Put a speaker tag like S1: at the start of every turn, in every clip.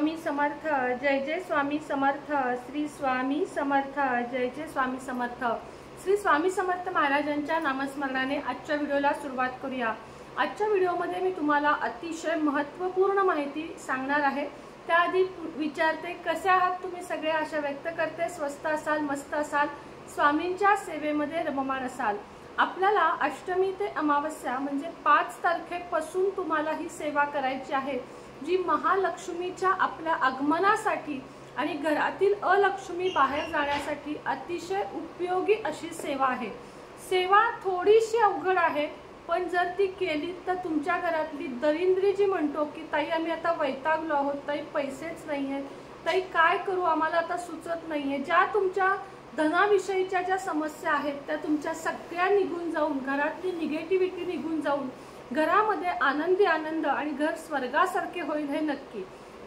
S1: स्वामी समर्थ। जय जय स्वामी समर्थ। श्री स्वामी समर्थ। जय जय स्वामी समर्थ। श्री स्वामी समर्थ महाराजांच्या नामस्मरणाने आजच्या व्हिडिओला सुरुवात करूया। आजच्या व्हिडिओमध्ये मी तुम्हाला अतिशय महत्त्वपूर्ण माहिती सांगणार आहे। त्याआधी विचारते, कसे आहात तुम्ही सगळे? आशा व्यक्त करते स्वस्थ असाल, मस्त असाल, स्वामींच्या सेवेमध्ये रममाण असाल। आपल्याला अष्टमी ते अमावस्या म्हणजे 5 तारखेपासून तुम्हाला ही सेवा करायची आहे, जी महालक्ष्मीच्या आपल्या आगमनासाठी आणि घरातील अलक्ष्मी बाहेर जाण्यासाठी अतिशय उपयोगी अशी सेवा आहे। सेवा थोडीशी अवघड आहे, पण जर ती केली तर तुमच्या घरातली दरिद्री जी म्हणतो की ताई आम्ही आता वैतागलो आहोत, ताई पैसेच नाही आहेत, ताई काय करू, आम्हाला आता सुचत नाहीये, ज्या तुमच्या धनाविषयीच्या ज्या समस्या आहेत त्या तुमच्या सगळ्या निघून जाऊन, घरातली निगेटिव्हिटी निघून जाऊन घरामध्ये आनंदी आनंद आणि घर स्वर्गासारखे होईल हे नक्की।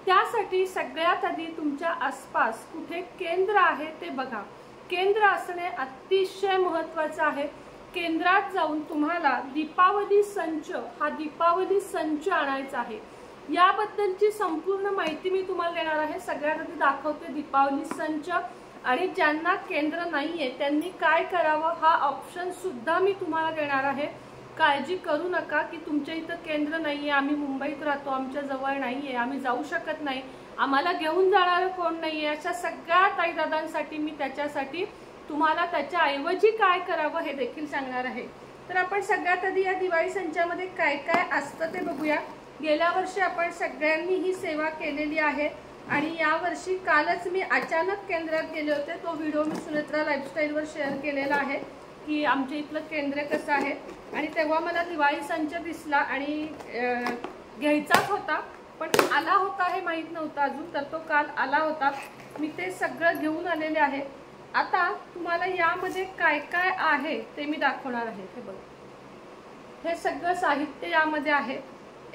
S1: त्यासाठी सगळ्यात आधी तुमच्या आसपास कुठे केंद्र आहे ते बघा। केंद्र असणे अतिशय महत्त्वाचे आहे। केंद्रात जाऊन तुम्हाला दीपावली संच, हा दीपावली संच आणायचा आहे। याबद्दलची संपूर्ण माहिती मी तुम्हाला देणार आहे। सगळ्यात आधी दाखवते दीपावली संच, आणि ज्यांना केंद्र नाहीये त्यांनी काय करावं हा ऑप्शन सुद्धा मी तुम्हाला देणार आहे। काळजी करू नका की तुमच्या इथं केंद्र नाहीये, आम्ही मुंबईत राहतो, आमच्या जवळ नाहीये, आम्ही जाऊ शकत नाही, आम्हाला घेऊन जाणार कोण नाहीये, अशा सगळ्या ताईदादांसाठी मी त्याच्यासाठी तुम्हाला त्याच्या ऐवजी काय करावं हे देखील सांगणार आहे। तर आपण सगळ्यात आधी या दिवाळी संचामध्ये काय काय असतं ते बघूया। गेल्या वर्षी आपण सगळ्यांनी ही सेवा केलेली आहे आणि या वर्षी कालच मी अचानक केंद्रात गेले होते। तो व्हिडिओ मी सुनेत्रा लाईफस्टाईलवर शेअर केलेला आहे की आमच्या इथलं केंद्र कसं आहे, आणि तेव्हा मला दिवाळी संच दिसला आणि घ्यायचाच होता, पण आला होता हे माहीत नव्हतं अजून, तर तो काल आला होता। मी ते सगळं घेऊन आलेले आहे। आता तुम्हाला यामध्ये काय काय आहे ते मी दाखवणार आहे। हे बघा, हे सगळं साहित्य यामध्ये आहे,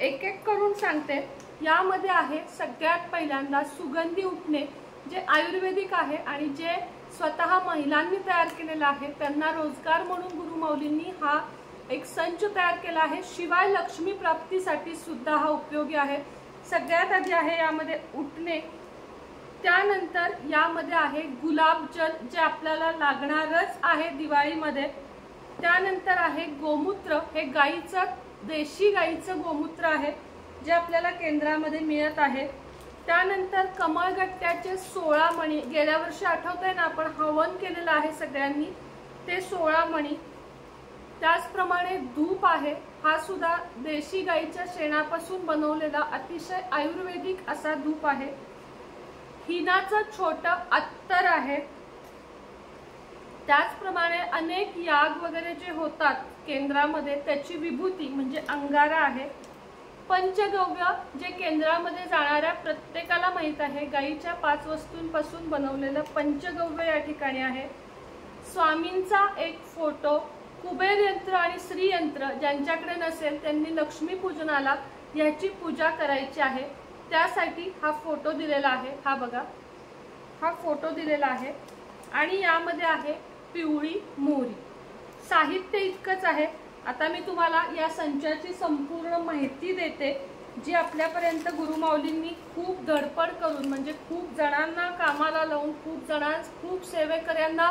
S1: एक एक करून सांगते। यामध्ये आहे सगळ्यात पहिल्यांदा सुगंधी उठणे, जे आयुर्वेदिक आहे आणि जे स्वतः महिलांनी तयार केलेला आहे। त्यांना रोजगार म्हणून गुरुमाऊलींनी हा एक संच तयार केला आहे। शिवाय लक्ष्मी प्राप्तीसाठी सुद्धा हा उपयोगी आहे। सगळ्यात आधी आहे यामध्ये उठणे, त्यानंतर यामध्ये आहे गुलाबजल, जे आपल्याला लागणारच आहे दिवाळीमध्ये। त्यानंतर आहे गोमूत्र, हे गाईचं, देशी गाईचं गोमूत्र आहे, जे आपल्याला केंद्रामध्ये मिळत आहे। त्यानंतर कमळगट्ट्याचे 16 मणी, गेल्या वर्षी आठवतंय ना आपण हवन केलेलं आहे सगळ्यांनी, ते 16 मणी। त्याचप्रमाणे धूप आहे, हा सुद्धा देशी गाईच्या शेणापासून बनवलेला अतिशय आयुर्वेदिक असा धूप आहे। हिनाचं छोटं अत्तर आहे। त्याचप्रमाणे अनेक याग वगैरे जे होतात केंद्रामध्ये त्याची विभूती म्हणजे अंगारा आहे। पंचगव्य, जे केंद्रामध्ये जाणाऱ्या प्रत्येकाला माहित आहे, गाईच्या 5 वस्तूंपासून बनवलेलं पंचगव्य या ठिकाणी आहे। स्वामींचा एक फोटो, कुबेर यंत्र आणि श्री यंत्र ज्यांच्याकडे नसेल त्यांनी लक्ष्मी पूजनाला याची पूजा करायची आहे, त्यासाठी हा फोटो दिलेला आहे। हा बघा, हा फोटो दिलेला आहे। आणि यामध्ये आहे पिवळी मोहरी। साहित्य इतकंच आहे। आता मी तुम्हाला या संचाची संपूर्ण माहिती देते, जी आपल्यापर्यंत गुरुमाऊलींनी खूप धडपड करून, म्हणजे खूप जणांना कामाला लावून, खूप सेवेकऱ्यांना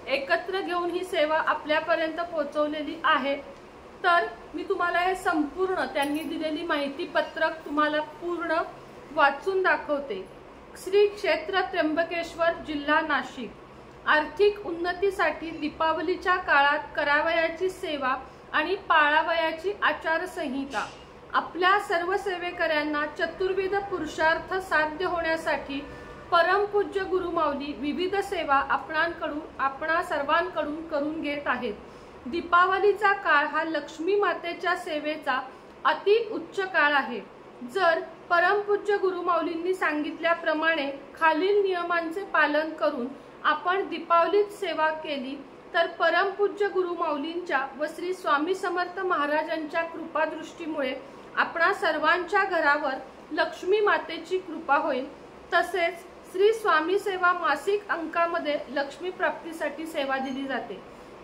S1: एकत्र घेऊन ही सेवा आपल्यापर्यंत पोहोचवलेली आहे। तर मी तुम्हाला हे संपूर्ण त्यांनी दिलेली माहिती पत्रक तुम्हाला पूर्ण वाचून दाखवते। श्री क्षेत्र त्र्यंबकेश्वर, जिल्हा नाशिक। आर्थिक उन्नतीसाठी दीपावलीच्या काळात करावयाची सेवा आणि पाळावयाची आचारसंहिता। आपल्या सर्व सेवेकऱ्यांना चतुर्विध पुरुषार्थ साध्य होण्यासाठी परमपूज्य गुरुमाऊली विविध सेवा आपणा सर्वांकडून करून घेत आहेत। दीपावलीचा काळ हा लक्ष्मी मातेच्या सेवेचा अति उच्च काळ आहे। जर परमपूज्य गुरुमाऊलींनी सांगितल्याप्रमाणे खालील नियमांचे पालन करून आपण दीपावलीत सेवा केली तर परमपूज्य गुरुमाऊलींच्या व श्री स्वामी समर्थ महाराजांच्या कृपादृष्टीमुळे आपणा सर्वांच्या घरावर लक्ष्मी मातेची कृपा होईल। तसेच श्री स्वामी सेवा मासिक अंकामध्ये लक्ष्मी प्राप्तीसाठी सेवा दिली जाते।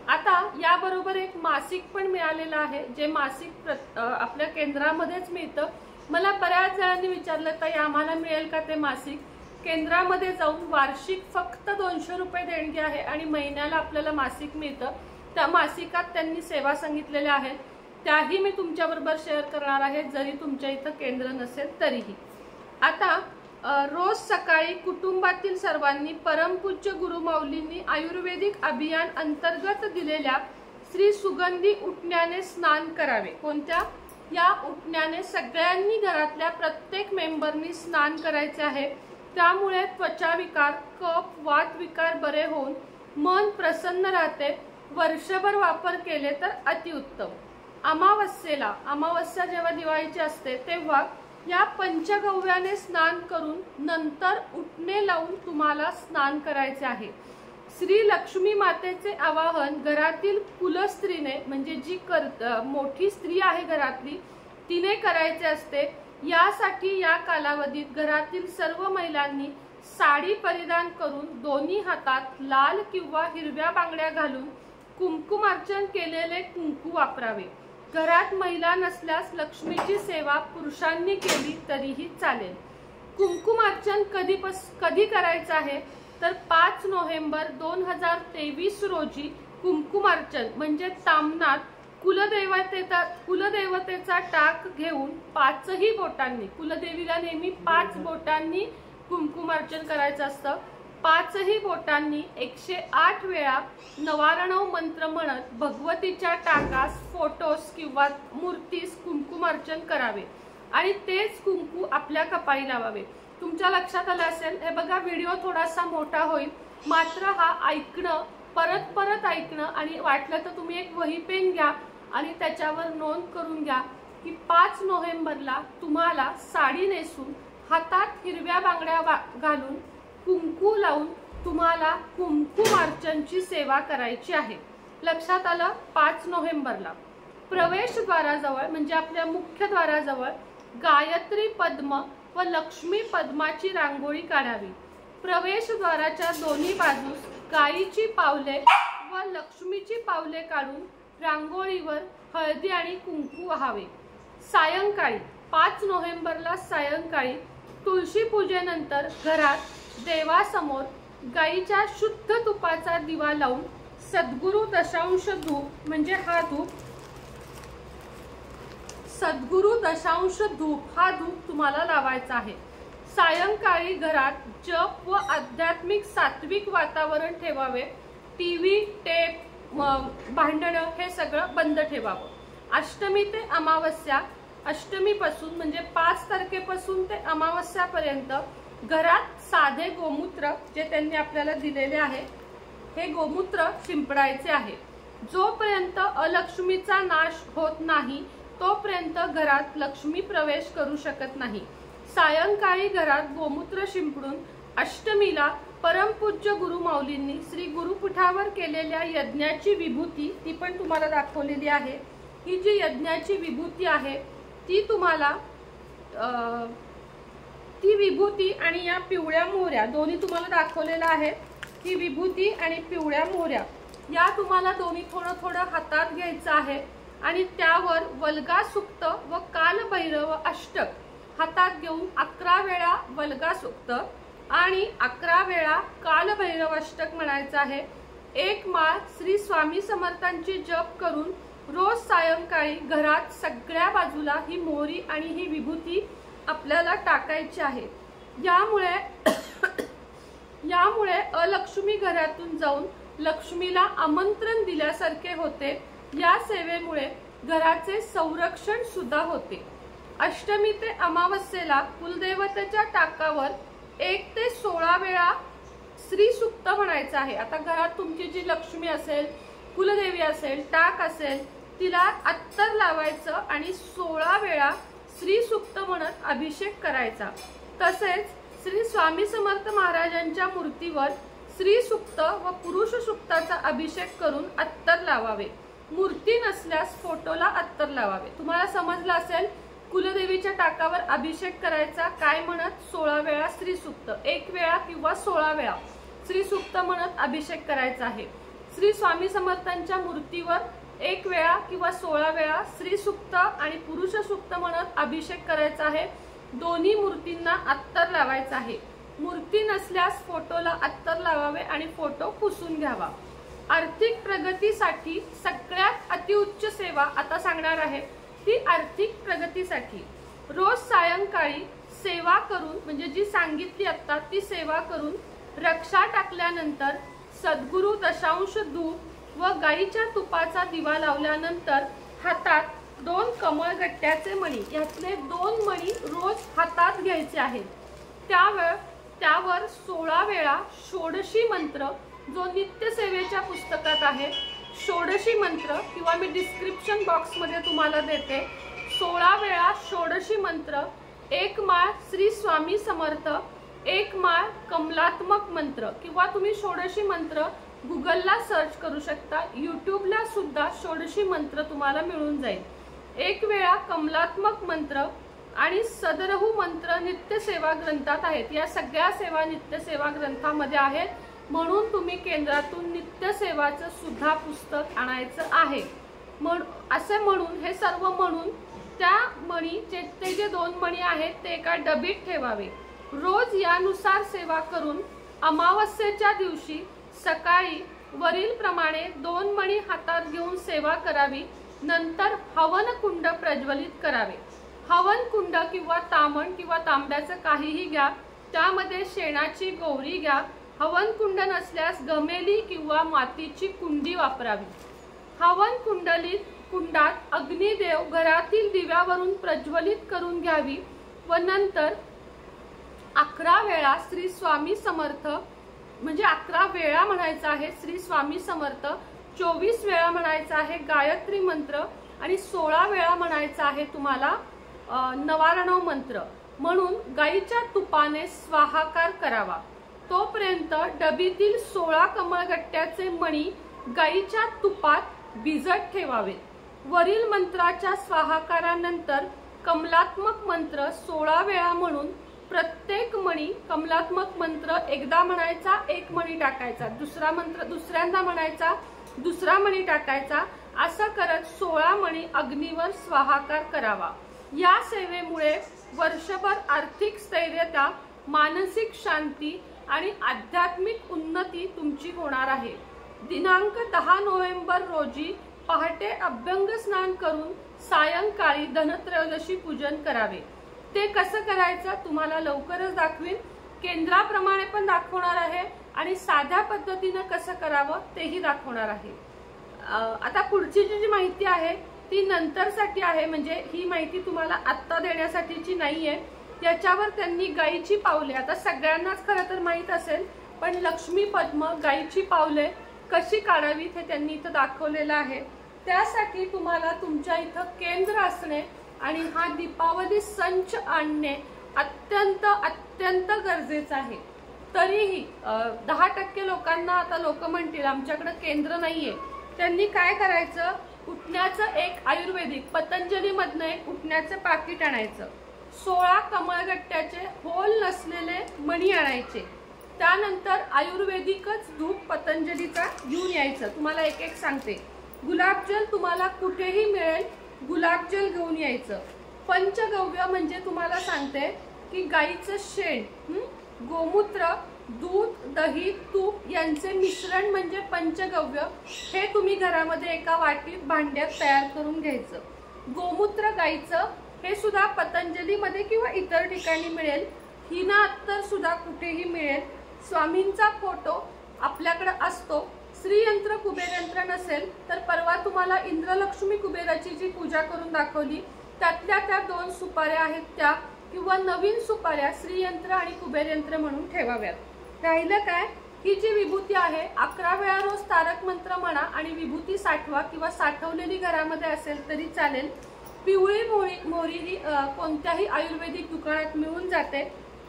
S1: आता याबरोबर एक मासिक पण मिळालेलं आहे, जे मासिक आपल्या केंद्रामध्येच मिळतं। मला बऱ्याच जणांनी विचारलं ताई आम्हाला मिळेल का ते मासिक? केंद्रामध्ये जाऊन वार्षिक फक्त 200 रुपये देणगी आहे आणि महिन्याला आपल्याला मासिक मिळतं। त्या मासिकात त्यांनी सेवा सांगितलेल्या आहेत, त्याही मी तुमच्याबरोबर शेअर करणार आहे, जरी तुमच्या इथं केंद्र नसेल तरीही। आता रोज सकाळी कुटुंबातील सर्वांनी परमपूज्य गुरुमाऊलींनी आयुर्वेदिक अभियान अंतर्गत दिलेल्या श्री सुगंधी उटण्याने स्नान करावे। कोणत्या? या उटण्याने सगळ्यांनी घरातल्या प्रत्येक मेंबरनी स्नान करायचे आहे। त्यामुळे त्वचा विकार, कफ, वात विकार बरे होऊन मन प्रसन्न राहते। वर्षभर वापर केले तर अतिउत्तम। अमावस्येला, अमावस्या जेव्हा दिवाळीची असते तेव्हा या पंचगव्याने स्नान करून नंतर उटणे लावून तुम्हाला स्नान करायचे आहे। श्री लक्ष्मी मातेचे आवाहन घरातील कुलस्त्रीने, म्हणजे जी मोठी स्त्री आहे घरातली, तिने करायचे असते। यासाठी या कालावधीत घरातील सर्व महिलांनी साडी परिधान करून दोन्ही हातात लाल किंवा हिरव्या बांगड्या घालून कुंकुमार्चन केलेले कुंकू वापरावे। घरात महिला नसल्यास लक्ष्मीची सेवा पुरुषांनी केली तरीही चालेल। कुंकुमार्चन कधी करायचं आहे तर 5 नोव्हेंबर 2023 रोजी कुंकुमार्चन म्हणजे ताम्हनात कुलदेवतेचा टाक घेऊन 5ही बोटांनी, कुलदेवीला नेहमी 5 बोटांनी कुंकुमार्चन करायचं असतं। 5ही बोटांनी 108 वेळा नवारणव मंत्र म्हणत भगवतीच्या टाकास, फोटोस किंवा मूर्तीस कुंकुमार्चन करावे आणि तेच कुंकू आपल्या कपाळी लावावे। तुमच्या लक्षात आलं असेल, हे बघा व्हिडिओ थोडासा मोठा होईल, मात्र हा ऐकणं, परत परत ऐकणं, आणि वाटलं तर तुम्ही एक वही पेन घ्या आणि त्याच्यावर नोंद करून घ्या की 5 नोव्हेंबरला तुम्हाला साडी नेसून हातात हिरव्या बांगड्या घालून कुंकू लावून तुम्हाला कुंकुमार्चनची सेवा करायची आहे। लक्षात आलं? 5 नोव्हेंबरला प्रवेशद्वाराजवळ म्हणजे आपल्या मुख्य द्वाराजवळ गायत्री पद्म व लक्ष्मी पद्माची रांगोळी काढावी। प्रवेशद्वाराच्या दोन्ही बाजूस गायीची पावले व लक्ष्मीची पावले काढून रांगोळीवर हळदी आणि कुंकू व्हावे। सायंकाळी 5 नोव्हेंबरला सायंकाळी तुळशी पूजेनंतर घरात देवासमोर गायीच्या शुद्ध तुपाचा दिवा लावून सद्गुरु दशांश धूप, म्हणजे हा धूप, सद्गुरु दशांश धूप हा धूप तुम्हाला लावायचा आहे। सायंकाळी घरात जप व आध्यात्मिक सात्विक वातावरण ठेवावे। टीव्ही, टेप, भांडणं हे सगळं बंद ठेवावं। अष्टमी ते अमावस्या, अष्टमीपासून म्हणजे 5 तारखेपासून ते अमावस्यापर्यंत घरात साधे गोमूत्र जे त्यांनी आपल्याला दिलेले आहे हे गोमूत्र शिंपडायचे आहे। जोपर्यंत अलक्ष्मीचा नाश होत नाही तोपर्यंत घरात लक्ष्मी प्रवेश करू शकत नाही। सायंकाळी घरात गोमूत्र शिंपडून अष्टमीला परमपूज्य गुरुमाऊलींनी श्री गुरुपीठावर केलेल्या यज्ञाची विभूती, ती पण तुम्हाला दाखवलेली आहे। ही जी यज्ञाची विभूती आहे ती तुम्हाला ती विभूती आणि या पिवळ्या मोहऱ्या दोन्ही तुम्हाला दाखवलेला आहे। ही विभूती आणि पिवळ्या मोहऱ्या या तुम्हाला दोन्ही थोडं थोडं हातात घ्यायचं आहे आणि त्यावर वल्गा सुक्त व कालभैरव अष्टक हातात घेऊन 11 वेळा वल्गा सुक्त आणि 11 वेळा कालभैरव अष्टक म्हणायचं आहे। एक माळ श्री स्वामी समर्थांची जप करून रोज सायंकाळी घरात सगळ्या बाजूला ही मोहरी आणि ही विभूती आपल्याला टाकायची आहे। यामुळे अलक्ष्मी घरातून जाऊन लक्ष्मीला आमंत्रण दिल्यासारखे होते। या सेवेमुळे घराचे संरक्षण सुद्धा होते। अष्टमी ते अमावस्येला कुलदेवतेच्या टाकावर 1 ते 16 वेळा श्री सुक्त म्हणायचं आहे। आता घरात तुमची जी लक्ष्मी असेल, कुलदेवी असेल, टाक असेल, तिला अत्तर लावायचं आणि 16 वेळा श्री सुक्त म्हणत अभिषेक करायचा। तसेच श्री स्वामी समर्थ महाराजांच्या मूर्तीवर श्री सुक्त व पुरुष सुक्ताचा अभिषेक करून अत्तर लावावे। मूर्ती नसल्यास फोटोला अत्तर लावावे। तुम्हाला समजलं असेल, कुलदेवीच्या टाकावर अभिषेक करायचा काय म्हणत? 16 वेळा श्री सुक्त, 1 वेळा किंवा 16 वेळा श्री सुक्त म्हणत अभिषेक करायचा आहे। श्री स्वामी समर्थांच्या मूर्तीवर 1 वेळा किंवा 16 वेळा स्त्री सुक्त आणि पुरुष सुक्त म्हणत अभिषेक करायचा आहे। दोन्ही मूर्तींना अत्तर लावायचं आहे। मूर्ती नसल्यास फोटोला अत्तर लावावे आणि फोटो पुसून घ्यावा। आर्थिक प्रगतीसाठी सगळ्यात अतिउच्च सेवा आता सांगणार आहे ती आर्थिक प्रगतीसाठी रोज सायंकाळी सेवा करून म्हणजे जी सांगितली आता ती सेवा करून रक्षा टाकल्यानंतर सद्गुरु दशांश दूध व गाईच्या तुपाचा दिवा लावल्यानंतर हातात 2 कमळगट्ट्याचे मणी यातले 2 मणी रोज हातात घ्यायचे आहेत। त्यावर 16 वेळा षोडशी मंत्र जो नित्य सेवेच्या पुस्तकात आहे षोडशी मंत्र किंवा मी डिस्क्रिप्शन बॉक्स मध्ये तुम्हाला देते 16 वेळा षोडशी मंत्र, 1 माळ श्री स्वामी समर्थ, 1 माळ कमलात्मक मंत्र किंवा तुम्ही षोडशी मंत्र गुगलला सर्च करू शकता। यूट्यूबला सुद्धा षोडशी मंत्र तुम्हाला मिळून जाईल। 1 वेळा कमलात्मक मंत्र आणि सदरहू मंत्र नित्य सेवा ग्रंथात आहेत। या सगळ्या सेवा नित्य सेवा ग्रंथामध्ये आहेत, म्हणून तुम्ही केंद्रातून नित्य सेवाचं सुद्धा पुस्तक आणायचं आहे। म्हणून हे सर्व म्हणून त्या मणी ते जे 2 मणी आहेत ते एका डबीत ठेवावे। रोज यानुसार सेवा करून अमावस्येच्या दिवशी सकाळी वरील प्रमाणे 2 मणी हातात घेऊन सेवा करावी। नंतर हवन कुंड प्रज्वलित करावे। हवन कुंड किंवा तामण किंवा तांब्याचं काहीही घ्या, त्यामध्ये शेणाची गौरी घ्या। हवन कुंड नसल्यास गमेली किंवा मातीची कुंडी वापरावी। हवन कुंडात अग्निदेव घरातील दिव्यावरून प्रज्वलित करून घ्यावी व नंतर 11 वेळा श्री स्वामी समर्थ म्हणजे 11 वेळा म्हणायचं आहे श्री स्वामी समर्थ, 24 वेळा म्हणायचं आहे गायत्री मंत्र आणि 16 वेळा म्हणायचं आहे तुम्हाला नवारणव मंत्र म्हणून गाईच्या तुपाने स्वाहाकार करावा। तोपर्यंत डबीतील 16 कमळगट्ट्याचे मणी गाईच्या तुपात भिजत ठेवावे। वरील मंत्राच्या स्वाहाकारानंतर कमलात्मक मंत्र 16 वेळा म्हणून प्रत्येक मणी कमलात्मक मंत्र एकदा म्हणायचा, 1 मणी टाकायचा, दुसरा मंत्र दुसऱ्यांदा म्हणायचा, दुसरा मणी टाकायचा, असं करत 16 मणी अग्नीवर स्वाहाकार करावा। या सेवेमुळे वर्षभर आर्थिक स्थैर्यता, मानसिक शांती आणि आध्यात्मिक उन्नती तुमची होणार आहे। दिनांक 10 नोव्हेंबर रोजी पहाटे अभ्यंग स्नान करून सायंकाळी धनत्रयोदशी पूजन करावे। ते कसं करायचं तुम्हाला लवकरच दाखवीन, केंद्राप्रमाणे पण दाखवणार आहे आणि साध्या पद्धतीने कसं करावं तेही दाखवणार आहे। आता पुढची जी माहिती आहे ती नंतरसाठी आहे, म्हणजे ही माहिती तुम्हाला आत्ता देण्यासाठीची नाहीये। याच्यावर त्यांनी गायीची पावले, आता सगळ्यांनाच खरं तर माहित असेल, पण लक्ष्मी पद्म गायीची पावले कशी काढावीत हे त्यांनी इथं दाखवलेलं आहे। त्यासाठी तुम्हाला तुमच्या इथं केंद्र असणे आणि हा दीपावली संच आणणे अत्यंत अत्यंत गरजेचं आहे। तरीही 10% लोकांना आता लोक म्हणतील आमच्याकडे केंद्र नाहीये, त्यांनी काय करायचं, उठण्याचं एक आयुर्वेदिक पतंजली मधनं एक उठण्याचं पाकिट आणायचं, 16 कमळगट्ट्याचे होल नसलेले मणी आणायचे, त्यानंतर आयुर्वेदिकच धूप पतंजलीचा घेऊन यायचं। तुम्हाला एक एक सांगते, गुलाबजल तुम्हाला कुठेही मिळेल, गुलाबजल घेऊन यायचं। पंचगव्य म्हणजे तुम्हाला सांगते की गाईचं शेण, गोमूत्र, दूध, दही, तूप यांचे मिश्रण म्हणजे पंचगव्य, हे तुम्ही घरामध्ये एका वाटीत भांड्यात तयार करून घ्यायचं। गोमूत्र गाईचं हे सुद्धा पतंजलीमध्ये किंवा इतर ठिकाणी मिळेल, हिना अत्तर सुद्धा कुठेही मिळेल। स्वामींचा फोटो आपल्याकडे असतो। श्रीयंत्र कुबेरयंत्र नसेल तर परवा तुम्हाला इंद्रलक्ष्मी कुबेराची जी पूजा करून दाखवली त्यातल्या त्या 2 सुपाऱ्या आहेत त्या किंवा नवीन सुपाऱ्या श्रीयंत्र आणि कुबेरयंत्र म्हणून ठेवाव्यात। राहिलं काय, ही जी विभूती आहे 11 वेळा रोज तारक मंत्र म्हणा आणि विभूती साठवा किंवा साठवलेली घरामध्ये असेल तरी चालेल। पिवळी मोहरी ही कोणत्याही आयुर्वेदिक दुकानात मिळून जाते।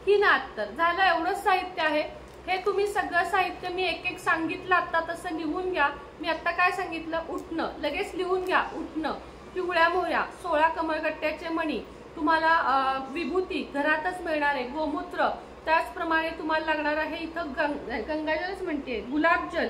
S1: हिना अत्तर झालं, एवढंच साहित्य आहे। हे तुम्ही सगळं साहित्य मी एक एक सांगितलं आता तसं लिहून घ्या। मी आता काय सांगितलं, उठणं, लगेच लिहून घ्या, उठणं, पिवळ्या मोहऱ्या, 16 कमळगट्ट्याचे मणी, तुम्हाला विभूती घरातच मिळणार आहे, गोमूत्र, त्याचप्रमाणे तुम्हाला लागणार आहे इथं गंगाजलच म्हणते, गुलाबजल,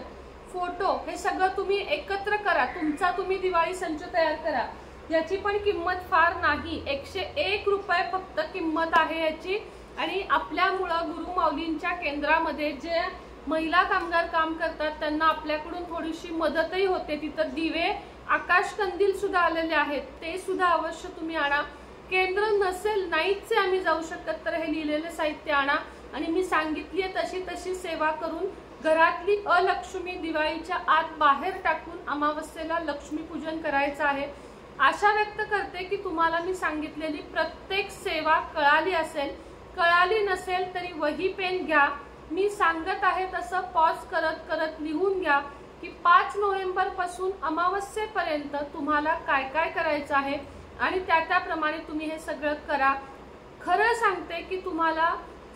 S1: फोटो हे सगळं तुम्ही एकत्र करा, तुमचा तुम्ही दिवाळी संच तयार करा। याची पण किंमत फार नाही, 101 रुपये फक्त किंमत आहे याची। आणि आपल्यामुळे गुरु माऊलींच्या केंद्रामध्ये जे महिला कामगार काम करतात त्यांना आपल्याकडून थोडीशी मदतही होते। तिथं दिवे, आकाश कंदील सुद्धा आलेले आहेत, ते सुद्धा अवश्य तुम्ही आणा। केंद्र नसेल, नाहीच आम्ही जाऊ शकत, तर हे लिहिलेले साहित्य आणा आणि मी सांगितली तशी तशी सेवा करून घरातली अलक्ष्मी दिवाळीच्या आत बाहेर टाकून अमावस्येला लक्ष्मी पूजन करायचं आहे। आशा व्यक्त करते की तुम्हाला मी सांगितलेली प्रत्येक सेवा कळाली असेल। कळाली नसेल तरी वही पेन घ्या, मी सांगत आहे तसं पॉज करत करत लिहून घ्या की 5 नोव्हेंबर पासून अमावस्येपर्यंत तुम्हाला काय काय करायचं आहे आणि त्याप्रमाणे तुम्ही हे सगळं करा। खरं सांगते की तुम्हाला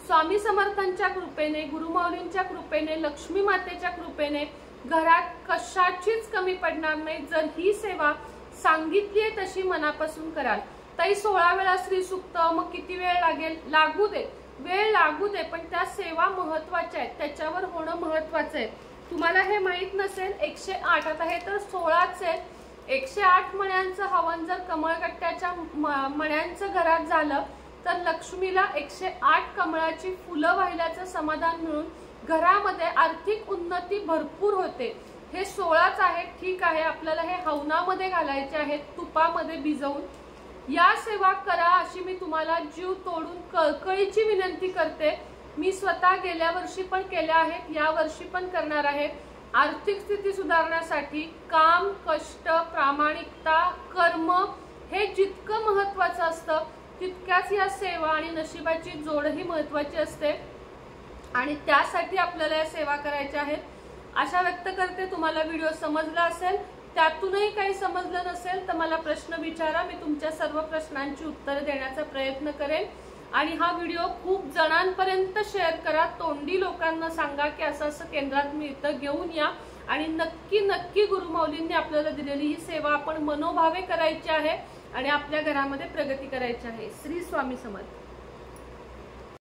S1: स्वामी समर्थांच्या कृपेने, गुरुमाऊलींच्या कृपेने, लक्ष्मी मातेच्या कृपेने घरात कशाचीच कमी पडणार नाही जर ही सेवा सांगितली तशी मनापासून कराल। ताई 16 वेळा श्री सुक्त, मग किती वेळ लागेल? लागू दे, वेळ लागू दे, पण त्या सेवा महत्वाच्या आहेत, त्याच्यावर होणं महत्वाचं आहे। तुम्हाला हे माहित नसेल 108, आता हे तर 16च आहे, 108 मण्यांचं हवन जर कमळगट्ट्याच्या मण्यांचं घरात झालं तर लक्ष्मीला 108 कमळाची फुलं वाहिल्याचं समाधान मिळून घरामध्ये आर्थिक उन्नती भरपूर होते। हे 16च आहे, ठीक आहे, आपल्याला हे हवनामध्ये घालायचे आहेत, तुपामध्ये भिजवून। या सेवा करा अशी मी तुम्हाला जीव तोडून कळकळीची विनंती करते। मी स्वतः गेल्या वर्षी पण केल्या आहेत, या वर्षी पण करणार आहे। आर्थिक स्थिती सुधारण्यासाठी काम, कष्ट, प्रामाणिकता, कर्म हे जितकं महत्त्वाचं असतं तितक्याच या सेवा आणि नशिबाची जोडही महत्त्वाची असते आणि त्यासाठी आपल्याला या सेवा करायच्या आहेत। आशा व्यक्त करते तुम्हाला व्हिडिओ समजला असेल, त्यातूनही काही समजलं नसेल तर मला प्रश्न विचारा, मी तुमच्या सर्व प्रश्नांची उत्तरे देण्याचा प्रयत्न करेन। आणि हा व्हिडिओ खूप जणांपर्यंत शेअर करा, तोंडी लोकांना सांगा की असं असं केंद्रात मी इथं घेऊन या आणि नक्की नक्की गुरुमाऊलींनी आपल्याला दिलेली ही सेवा आपण मनोभावे करायची आहे आणि आपल्या घरामध्ये प्रगती करायची आहे। श्री स्वामी समर्थ।